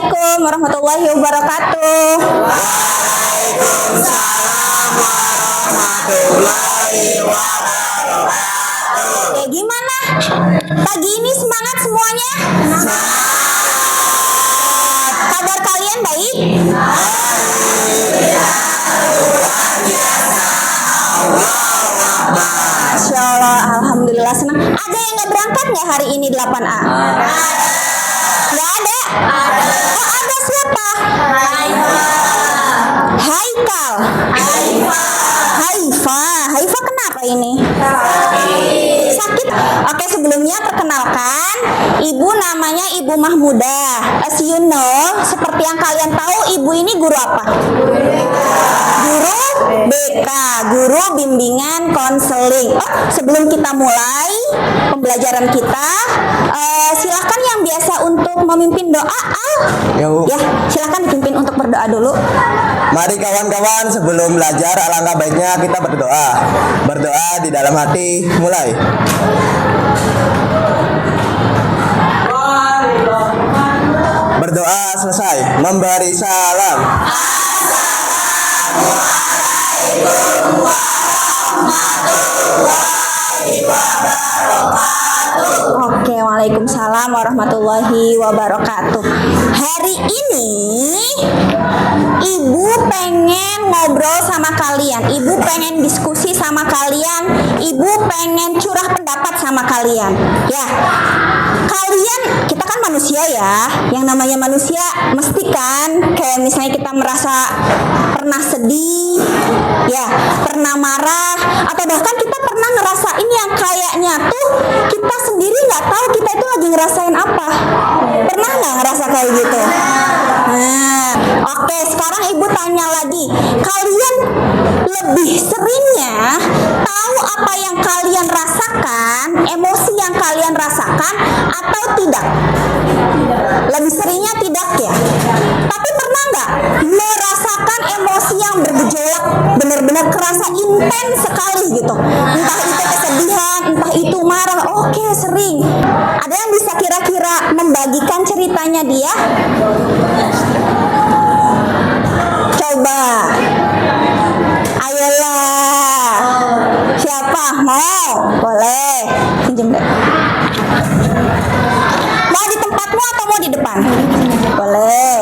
Assalamualaikum warahmatullahi wabarakatuh. Waalaikumsalam warahmatullahi wabarakatuh. Oke, gimana? Pagi ini semangat semuanya? Kabar kalian baik? Masya Allah, Alhamdulillah senang. Ada yang nggak berangkat nggak hari ini 8A? Nggak ada? Oh, ada siapa? Haikal. Haifa kenapa ini? Sakit. Oke, sebelumnya perkenalkan, ibu namanya Ibu Mahmudah. As you know, seperti yang kalian tahu, ibu ini guru apa? Guru BK, guru bimbingan konseling. Oh, sebelum kita mulai pembelajaran kita, silakan yang biasa untuk memimpin doa. Ya, silakan dipimpin untuk berdoa dulu. Mari kawan-kawan, sebelum belajar alangkah baiknya kita berdoa. Berdoa di dalam hati. Mulai. Berdoa selesai. Memberi salam. Assalamualaikum warahmatullahi wabarakatuh. Oke, waalaikumsalam warahmatullahi wabarakatuh. Hari ini ibu pengen ngobrol sama kalian, ibu pengen diskusi sama kalian, ibu pengen curah pendapat sama kalian. Ya, kalian, kita kan manusia ya, yang namanya manusia mesti kan kayak misalnya kita merasa pernah sedih, ya, pernah marah, atau bahkan kita pernah ngerasain yang kayaknya tuh kita sendiri nggak tahu kita itu lagi ngerasain apa. Pernah nggak ngerasa kayak gitu? Nah, oke, sekarang ibu tanya lagi, kalian lebih seringnya tahu apa yang kalian rasakan, emosi yang kalian rasakan, atau tidak? Lebih seringnya tidak ya. Tapi pernah nggak merasakan emosi yang bergejolak, benar-benar kerasa intens sekali gitu? Entah itu kesedihan, entah itu marah. Oke, sering. Ada yang bisa kira-kira membagikan ceritanya dia? Coba. Ayolah. Siapa? Mau? Boleh. Pinjem deh. Mau di tempatmu atau mau di depan? Boleh.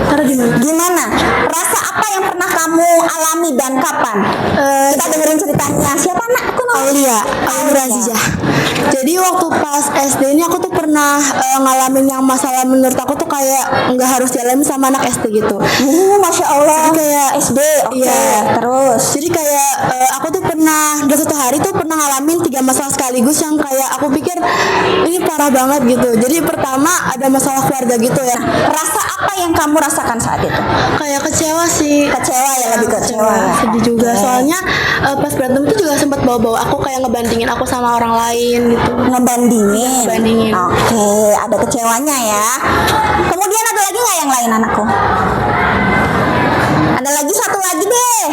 Taruh di mana? Gimana? Rasa apa yang pernah kamu alami dan kapan? Kita dengerin ceritanya. Siapa nak? Aku Aulia Azizah. Jadi waktu pas SD ini aku tuh pernah ngalamin yang masalah menurut aku tuh kayak nggak harus dialami sama anak SD gitu. Masya Allah. Jadi kayak SD. Oke. Iya. Terus. Jadi kayak aku tuh pernah di satu hari tuh pernah ngalamin 3 masalah sekaligus yang kayak aku pikir ini parah banget gitu. Jadi pertama ada masalah keluarga gitu ya. Rasa apa yang kamu rasakan saat itu? Kayak kecewa sih. Kecewa ya, lebih kecewa. Sedih juga. Soalnya pas berantem itu juga sempat bawa-bawa aku kayak ngebandingin aku sama orang lain gitu. Ngebandingin. Oke, ada kecewanya ya. Kemudian ada lagi nggak yang lain anakku? Ada lagi satu lagi deh.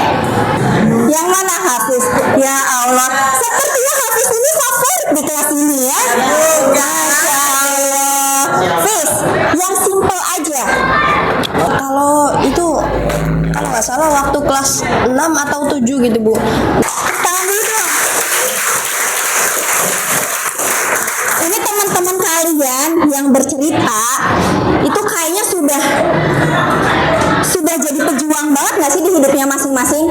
Yang mana Hafiz? Ya Allah, sepertinya Hafiz ini favorit di kelas ini ya. Masya Allah. Hafiz, yang simple aja. Kalau itu kalau nggak salah waktu kelas 6 atau 7 gitu Bu. Tangan dulu dong. Ini teman-teman kalian yang bercerita itu kayaknya sudah jadi pejuang banget nggak sih di hidupnya masing-masing?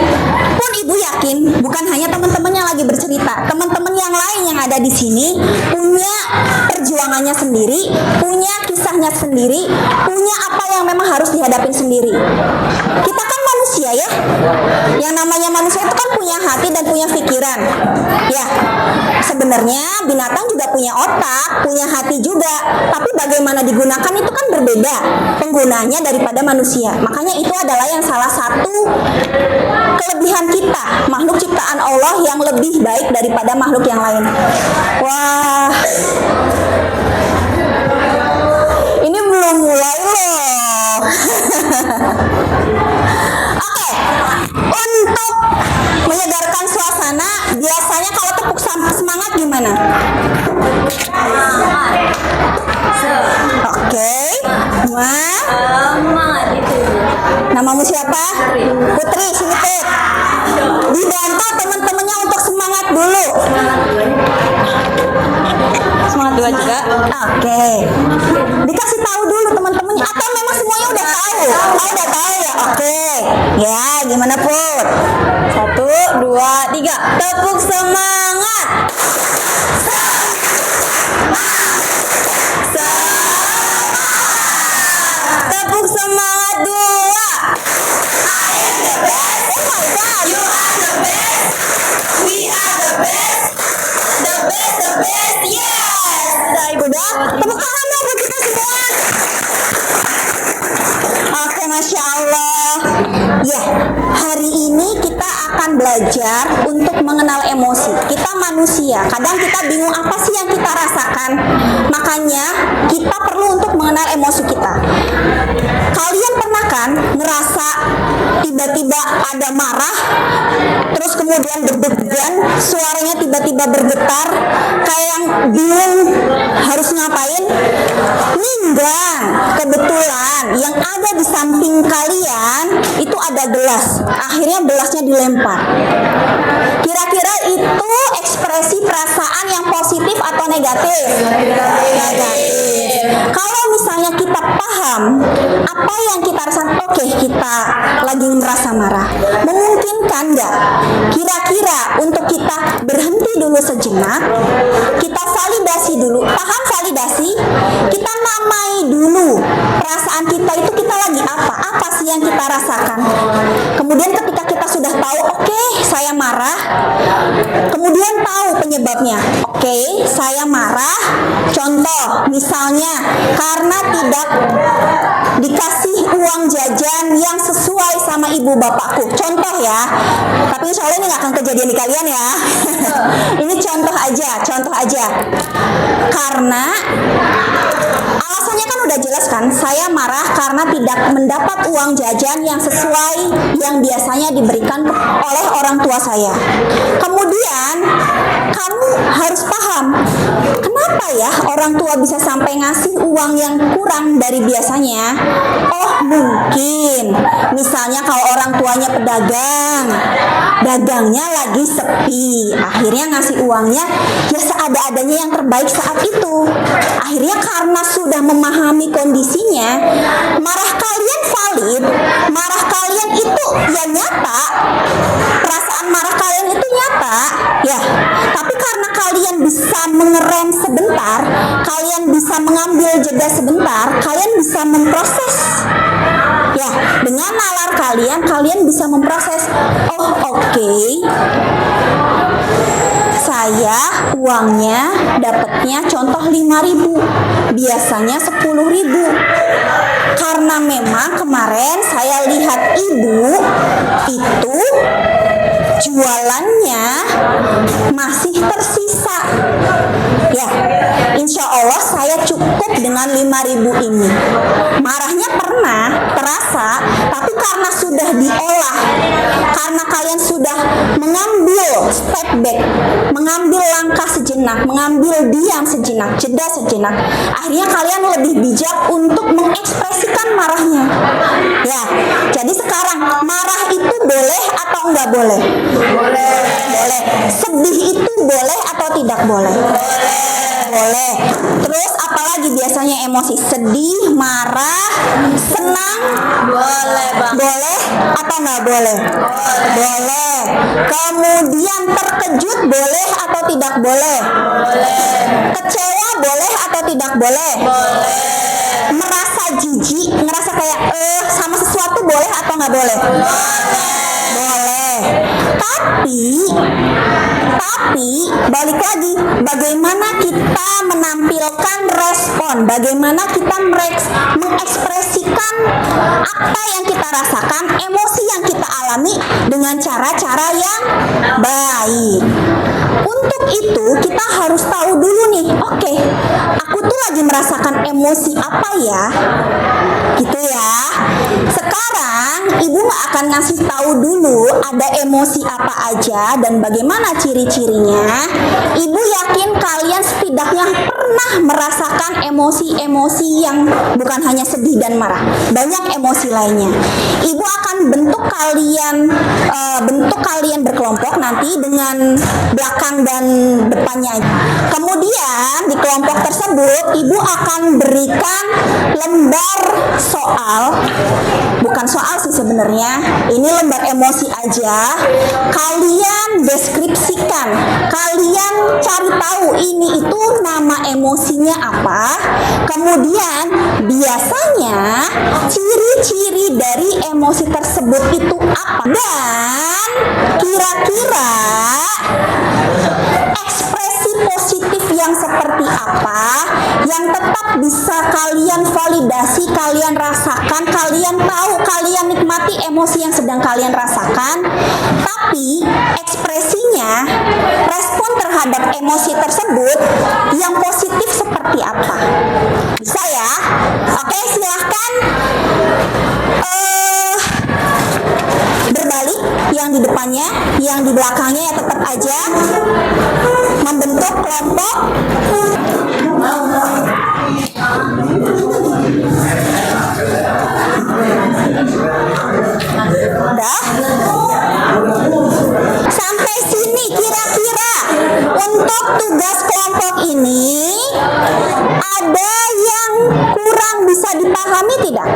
Pun ibu yakin bukan hanya teman-teman yang lagi bercerita, teman-teman yang lain yang ada di sini punya perjuangannya sendiri, punya kisahnya sendiri, punya apa yang memang harus dihadapin sendiri. Kita kan manusia ya, yang namanya manusia itu kan punya hati dan punya pikiran. Ya, sebenarnya binatang juga punya otak, punya hati juga, tapi bagaimana digunakan itu kan berbeda penggunanya daripada manusia. Makanya itu adalah yang salah satu kelebihan kita, makhluk ciptaan Allah yang lebih baik daripada makhluk yang lain. Wah, ini belum mulai loh. Oke, untuk menyegarkan suasana, biasanya kalau tepuk semangat gimana? Oke, 1, Kamu siapa? Putri, sini Put. Dibantu teman-temannya untuk semangat dulu. Semangat dua juga. Oke. Dikasih tahu dulu teman-temannya atau memang semuanya udah tahu? Oh, udah tahu ya. Oke. Ya, gimana Put? 1, 2, 3. Tepuk semangat. Tepuk semangat 2. I am the best. Oh my god. You are the best. We are the best. The best, the best. Yes. Udah. Tepuk tangan dong buat kita semua. Oke, Masya Allah. Ya, hari ini kita akan belajar untuk mengenal emosi. Kita manusia, kadang kita bingung apa sih yang kita rasakan. Makanya kita perlu untuk mengenal emosi kita. Kalian pernah kan ngerasa tiba-tiba ada marah, terus kemudian deg-degan, suaranya tiba-tiba bergetar, kayak yang bingung harus ngapain? Enggak, kebetulan yang ada di samping kalian itu ada gelas. Akhirnya gelasnya dilempar. Kira-kira itu ekspresi perasaan yang positif atau negatif? Negatif. Kalau misalnya kita paham apa yang kita rasakan, oke, kita lagi merasa marah, memungkinkan nggak kira-kira untuk kita berhenti dulu sejenak, kita validasi dulu, paham validasi, kita namai dulu perasaan kita itu, kita lagi apa sih yang kita rasakan. Kemudian ketika kita sudah tahu, oke, saya marah, kemudian tahu penyebabnya. Oke, saya marah, contoh misalnya karena tidak dikasih uang jajan yang sesuai sama ibu bapakku, contoh ya, tapi insya Allah ini nggak akan kejadian di kalian ya. Ini contoh aja, karena alasannya kan udah jelas kan, saya marah karena tidak mendapat uang jajan yang sesuai yang biasanya diberikan oleh orang tua saya. Kemudian kamu harus paham, kenapa ya orang tua bisa sampai ngasih uang yang kurang dari biasanya. Oh, mungkin misalnya kalau orang tuanya pedagang, dagangnya lagi sepi, akhirnya ngasih uangnya ya seada-adanya yang terbaik saat itu. Akhirnya karena sudah memahami kondisinya, marah kalian valid, marah kalian itu ya nyata, perasaan marah kalian itu nyata ya. Tapi karena kalian bisa mengerem sebentar, kalian bisa mengambil jeda sebentar, kalian bisa memproses ya, dengan nalar kalian bisa memproses. Oh, oke. Saya uangnya dapatnya contoh 5.000, biasanya 10.000. Karena memang kemarin saya lihat ibu itu jualannya masih tersisa. Ya, insya Allah saya cukup dengan 5.000 ini. Marahnya pernah terasa, tapi karena sudah diolah, karena kalian sudah mengambil step back, mengambil langkah sejenak, mengambil diam sejenak, jeda sejenak, akhirnya kalian lebih bijak untuk mengekspresikan marahnya. Ya, jadi sekarang marah itu boleh atau enggak boleh? Boleh. Boleh. Sedih itu boleh atau tidak boleh? Boleh. Terus apalagi biasanya emosi? Sedih, marah, senang? Boleh, Bang. Boleh atau nggak boleh? Boleh. Kemudian terkejut boleh atau tidak boleh? Boleh. Kecewa boleh atau tidak boleh? Boleh. Merasa jijik, ngerasa kayak sama sesuatu boleh atau nggak boleh? Boleh. Tapi balik lagi, bagaimana kita menampilkan respon, bagaimana kita mengekspresikan apa yang kita rasakan, emosi yang kita alami dengan cara-cara yang baik. Untuk itu kita harus tahu dulu nih, oke, aku tuh lagi lagi merasakan emosi apa ya? Gitu ya. Sekarang ibu nggak akan ngasih tahu dulu ada emosi apa aja dan bagaimana ciri-cirinya. Ibu yakin kalian setidaknya pernah merasakan emosi-emosi yang bukan hanya sedih dan marah. Banyak emosi lainnya. Ibu akan bentuk kalian berkelompok nanti dengan belakang dan depannya. Kemudian di kelompok tersebut ibu akan berikan lembar soal, bukan soal sih sebenarnya, ini lembar emosi aja. Kalian deskripsikan, kalian cari tahu ini itu nama emosinya apa. Kemudian biasanya ciri-ciri dari emosi tersebut itu apa, dan kira-kira ekspresi positif yang seperti apa yang tetap bisa kalian validasi, kalian rasakan, kalian tahu, kalian nikmati emosi yang sedang kalian rasakan, tapi ekspresinya, respon terhadap emosi tersebut yang positif seperti apa. Bisa ya? Oke, silahkan berbalik, yang di depannya, yang di belakangnya ya tetap aja membentuk kelompok. Udah? Sampai sini kira-kira untuk tugas kelompok ini ada yang kurang bisa dipahami tidak?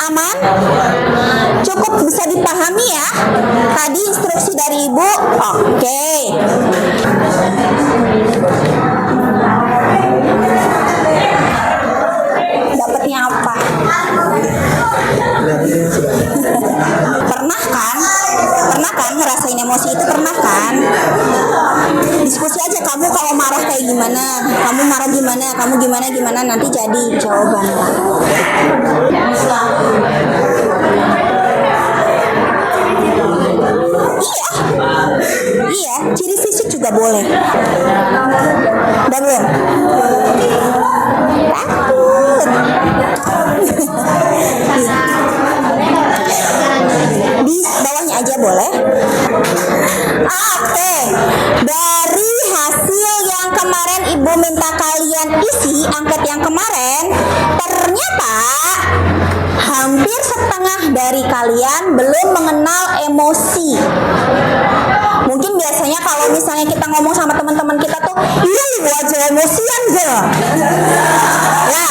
Aman? Cukup bisa dipahami ya? Tadi instruksi dari ibu? Oke. Dapatnya apa? Pernah kan? Pernah kan ngerasain emosi itu? Pernah kan? Diskusi aja, kamu kalau marah kayak gimana? Kamu marah gimana? Kamu gimana? Nanti jadi jawaban. Iya, ciri fisik juga boleh. Udah belum? Takut. Di bawahnya aja boleh. Oke. Dari hasil yang kemarin ibu minta kalian isi, angket yang kemarin, ternyata hampir setengah dari kalian belum mengenal emosi. Mungkin biasanya kalau misalnya kita ngomong sama teman-teman kita tuh, iya lu aja emosian gak? Ya,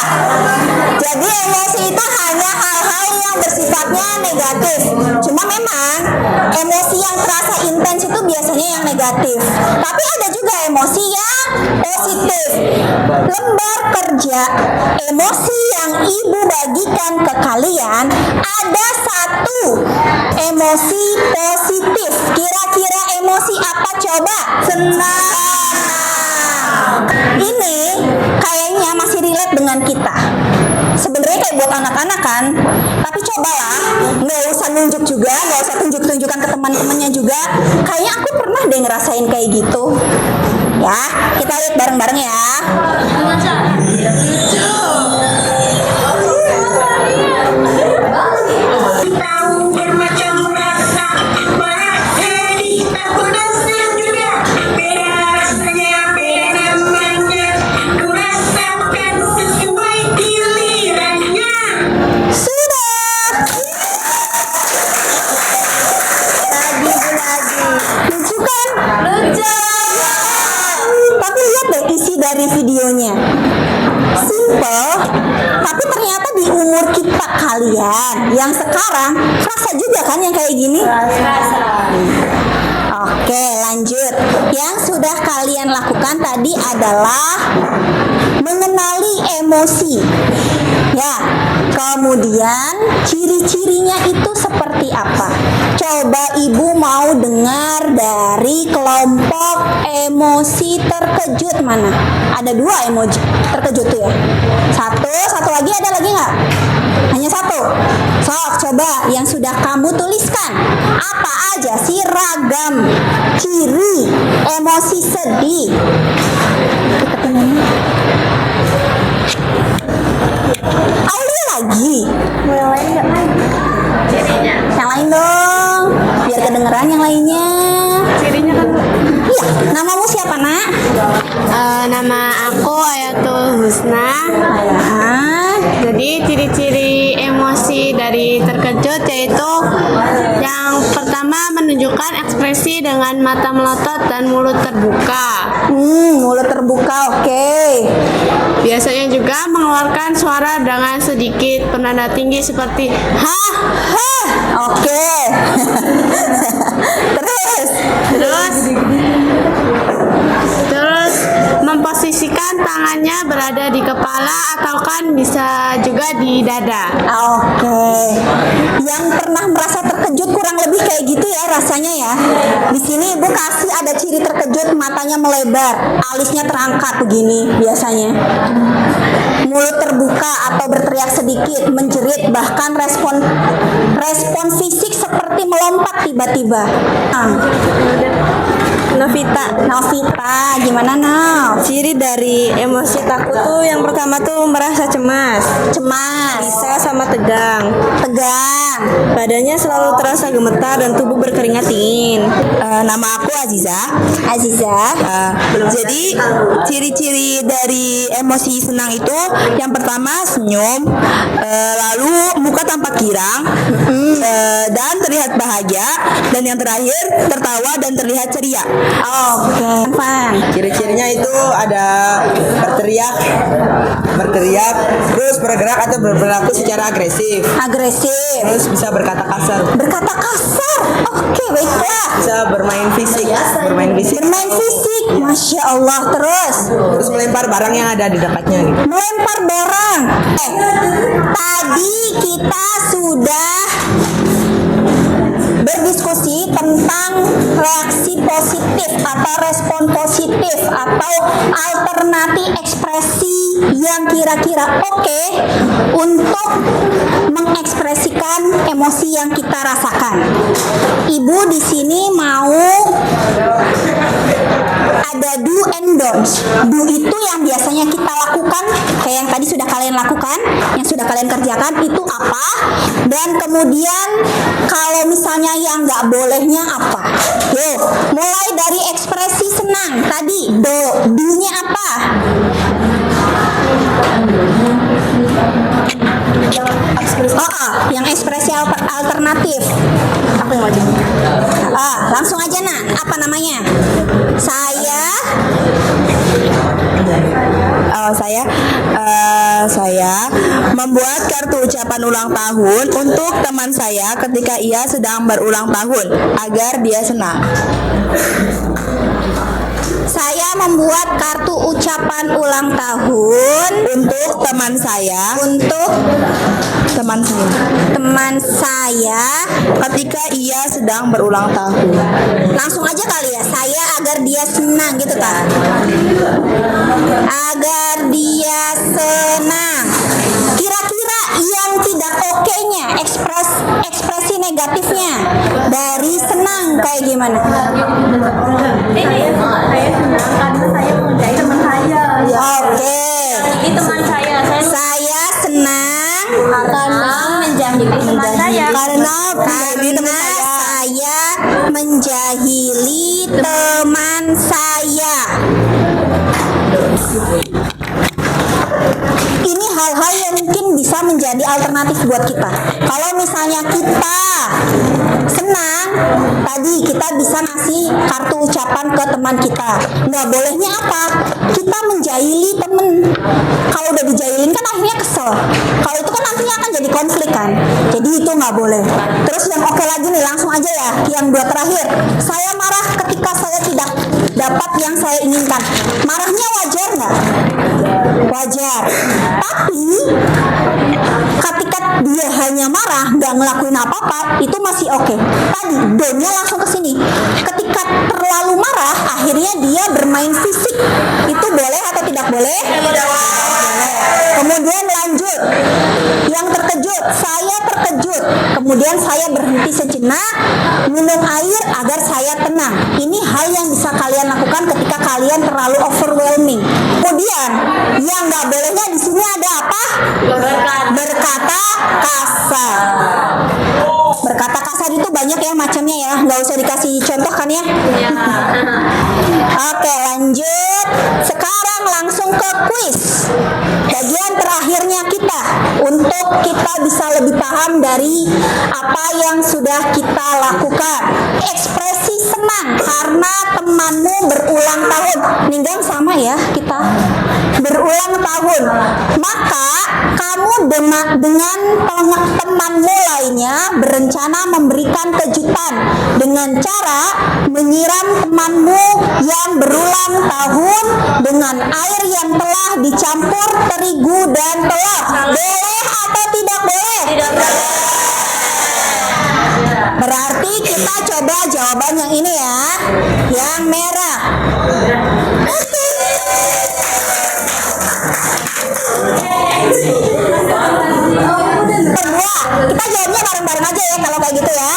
jadi emosi itu hanya hal-hal yang bersifatnya negatif. Cuma memang emosi yang terasa intens itu biasanya yang negatif. Tapi ada juga emosi yang positif. Lembar kerja emosi yang ibu bagikan ke kalian ada satu emosi positif. Kira-kira emosi apa coba? Senang. Ini kayaknya masih relate dengan kita. Sebenarnya kayak buat anak-anak kan, tapi cobalah nggak usah nunjuk juga, nggak usah tunjuk-tunjukkan ke teman-temannya juga. Kayaknya aku pernah deh ngerasain kayak gitu. Ya, kita lihat bareng-bareng ya. Tapi lihat deh isi dari videonya. Simple, tapi ternyata di umur kita kalian yang sekarang kerasa juga kan yang kayak gini? Oke, lanjut. Yang sudah kalian lakukan tadi adalah mengenali emosi. Ya, kemudian ciri-cirinya itu seperti apa? Coba ibu mau dengar dari kelompok emosi terkejut mana? Ada 2 emoji terkejut tuh ya. Satu lagi ada lagi nggak? Hanya satu. Sok, coba yang sudah kamu tuliskan. Apa aja sih ragam ciri emosi sedih? Kita yang lainnya. Cirinya kan Iya, namamu siapa, Nak? nama aku Ayatul Husna. Ah, Jadi ciri-ciri emosi dari terkejut yaitu yang pertama menunjukkan ekspresi dengan mata melotot dan mulut terbuka. mulut terbuka, oke. Biasanya juga mengeluarkan suara dengan sedikit penanda tinggi seperti hah. Hah, oke. Terus, Terus memposisikan tangannya berada di kepala atau kan bisa juga di dada. oke. Yang pernah merasa terkejut kurang lebih kayak gitu ya rasanya ya. Di sini Ibu kasih ada ciri terkejut, matanya melebar, alisnya terangkat begini biasanya. Mulut terbuka atau berteriak sedikit, menjerit, bahkan respon fisik seperti melompat tiba-tiba. Novita, gimana Nov? Ciri dari emosi takut tuh yang pertama tuh merasa cemas, Cemas, sama tegang. Badannya selalu terasa gemetar dan tubuh berkeringat dingin. Nama aku Aziza. Jadi ciri-ciri dari emosi senang itu yang pertama senyum, lalu muka tampak girang, dan terlihat bahagia, dan yang terakhir tertawa dan terlihat ceria. Oke, Van. Ciri-cirinya itu ada berteriak, terus bergerak atau berperilaku secara agresif, Agresif, terus bisa berkata kasar, berkata kasar. Oke, baiklah. bisa bermain fisik, Bermain fisik, Masya Allah. terus melempar barang yang ada di dekatnya gitu. Melempar barang. Tadi kita sudah berdiskusi tentang reaksi positif atau respon positif atau alternatif ekspresi yang kira-kira oke untuk mengekspresikan emosi yang kita rasakan. Ibu di sini mau ada do and don'ts. Do itu yang biasanya kita lakukan, kayak yang tadi sudah kalian lakukan, yang sudah kalian kerjakan itu apa, dan kemudian kalau misalnya yang nggak bolehnya apa. Yuk, mulai dari ekspresi senang tadi, do-nya apa? Yang ekspresi alternatif. Aku yang wajib. Langsung aja Nak, apa namanya? Saya membuat kartu ucapan ulang tahun untuk teman saya ketika ia sedang berulang tahun agar dia senang. Saya membuat kartu ucapan ulang tahun Untuk teman saya ketika ia sedang berulang tahun. Langsung aja kali ya, saya agar dia senang gitu kan. Agar dia senang. Kira-kira yang tidak oke-nya, ekspresi negatifnya dari senang kayak gimana? Saya senang karena saya mengerjai teman saya. Oke. Ini teman saya Saya senang karena menjahili teman saya. karena saya menjahili teman saya. Ini hal-hal yang mungkin bisa menjadi alternatif buat kita. Kalau misalnya kita senang, tadi kita bisa ngasih kartu ucapan ke teman kita. Nggak bolehnya apa? Kita menjahili temen. Kalau udah dijailin kan akhirnya kesel. Kalau itu kan nantinya akan jadi konflik kan. Jadi itu nggak boleh. Terus yang oke lagi nih, langsung aja ya. Yang dua terakhir. Saya marah ketika saya tidak dapat yang saya inginkan. Marahnya wajar nggak? Wajar. Tapi ketika dia hanya marah, nggak ngelakuin apa-apa, itu masih oke. Tadi do-nya langsung ke sini. Ketika terlalu marah, akhirnya dia bermain fisik. Itu boleh atau tidak boleh? Kemudian lanjut. Yang terkejut, saya terkejut. Kemudian saya berhenti sejenak, minum air agar saya tenang. Ini hal yang bisa kalian lakukan ketika kalian terlalu overwhelming. Kemudian yang nggak bolehnya di sini ada apa? Berkata kasar. Berkata kasar itu banyak ya macamnya ya, nggak usah dikasih Oke, lanjut. Sekarang langsung ke kuis. Bagian terakhirnya kita untuk kita bisa lebih paham dari apa yang sudah kita lakukan. Ekspresi senang karena temanmu berulang tahun. Ninggang sama ya kita. Berulang tahun. Maka kamu dengan temanmu lainnya berencana memberikan kejutan dengan cara menyiram temanmu yang berulang tahun dengan air yang telah dicampur terigu dan telur. Boleh atau tidak boleh? Tidak boleh. Berarti kita coba jawaban yang ini ya, yang merah. Kedua, kita jawabnya bareng-bareng aja ya kalau kayak gitu ya.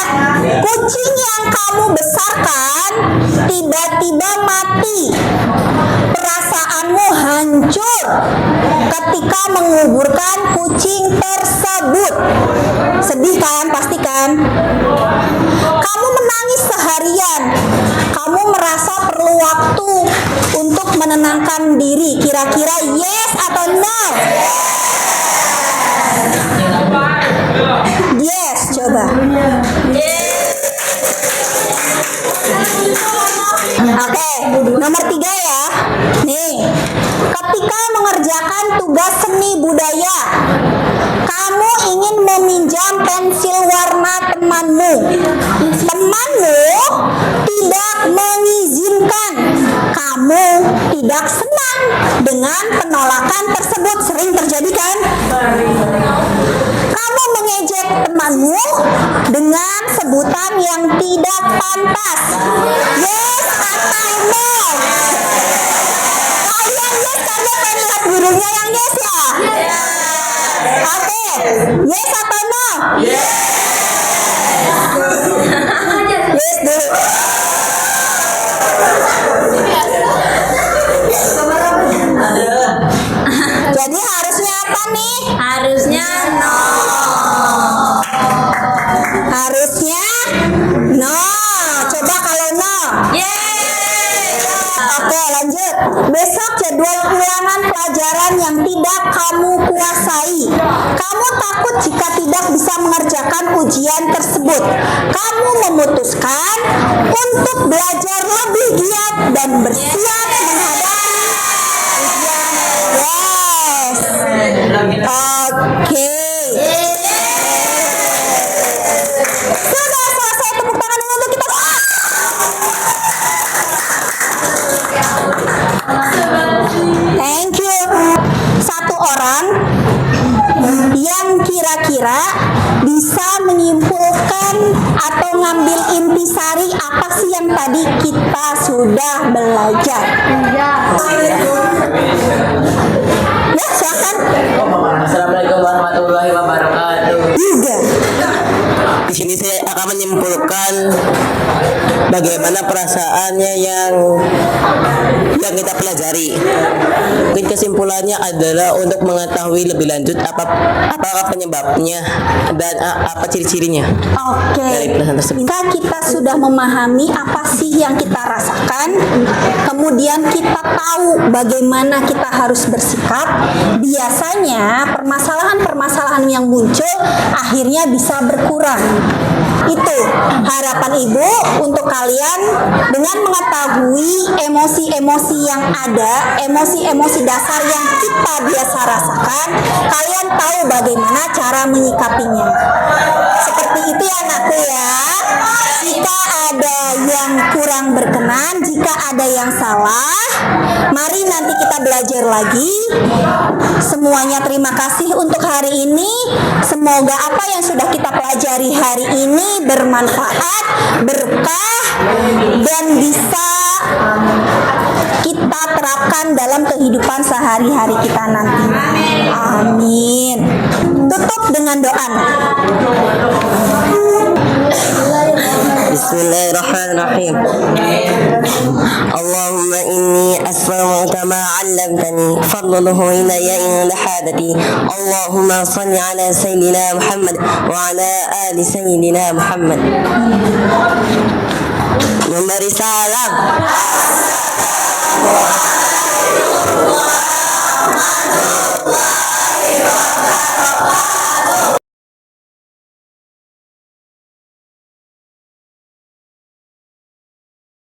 Kucing yang kamu besarkan tiba-tiba mati. Perasaanmu hancur ketika menguburkan kucing tersebut. Sedih kan? Pasti kan? Kamu menangis seharian. Kamu merasa perlu waktu untuk menenangkan diri. Kira-kira yes atau no? Yes, coba. Oke, nomor 3 ya. Nih, ketika mengerjakan tugas seni budaya, kamu ingin meminjam pensil warna temanmu. Temanmu tidak mengizinkan. Kamu tidak senang dengan penolakan tersebut. Sering terjadi kan? Kamu mengejek temanmu dengan sebutan yang tidak pantas. Yes atau no? Kalian yes karena pengen lihat gurunya yang yes ya? Oke, yes atau no? Yes dulu. Jadi harusnya apa nih? Harusnya no. Harusnya no. Coba kalau no. Oke, lanjut. Besok jadwal ulangan pelajaran yang tidak kamu kuasai. Kamu takut jika tidak bisa mengerjakan ujian tersebut. Kamu memutuskan untuk belajar lebih giat dan bersiap menghadapi ujian. Yes. Oke. Sudah selesai, tepuk tangan dulu untuk kita. Thank you. Satu orang yang kira-kira bisa menyimpulkan atau ngambil intisari apa sih yang tadi kita sudah belajar? Ya, silakan. Assalamualaikum warahmatullahi wabarakatuh. Juga. Di sini saya akan menyimpulkan bagaimana perasaannya yang kita pelajari. Mungkin kesimpulannya adalah untuk mengetahui lebih lanjut apakah penyebabnya dan apa ciri-cirinya. Oke. Dari perasaan tersebut. Jika kita sudah memahami apa sih yang kita rasakan, kemudian kita tahu bagaimana kita harus bersikap, biasanya permasalahan-permasalahan yang muncul akhirnya bisa berkurang. Itu harapan Ibu untuk kalian dengan mengetahui emosi-emosi yang ada, emosi-emosi dasar yang kita biasa rasakan, kalian tahu bagaimana cara menyikapinya. Seperti itu ya anakku ya. Jika ada yang kurang berkenan, jika ada yang salah, mari nanti kita belajar lagi. Semuanya terima kasih untuk hari ini. Semoga apa yang sudah kita pelajari hari ini bermanfaat, berkah, dan bisa kita terapkan dalam kehidupan sehari-hari kita nanti. Amin. Tutup dengan doa. Bismillahirrahmanirrahim. Allahumma inni as'aluka ma 'allamtani fadluhu ilayya inda hadati. Allahumma salli ala sayyidina Muhammad wa ala ali sayyidina Muhammad. Memberi salam. wabarakatuh.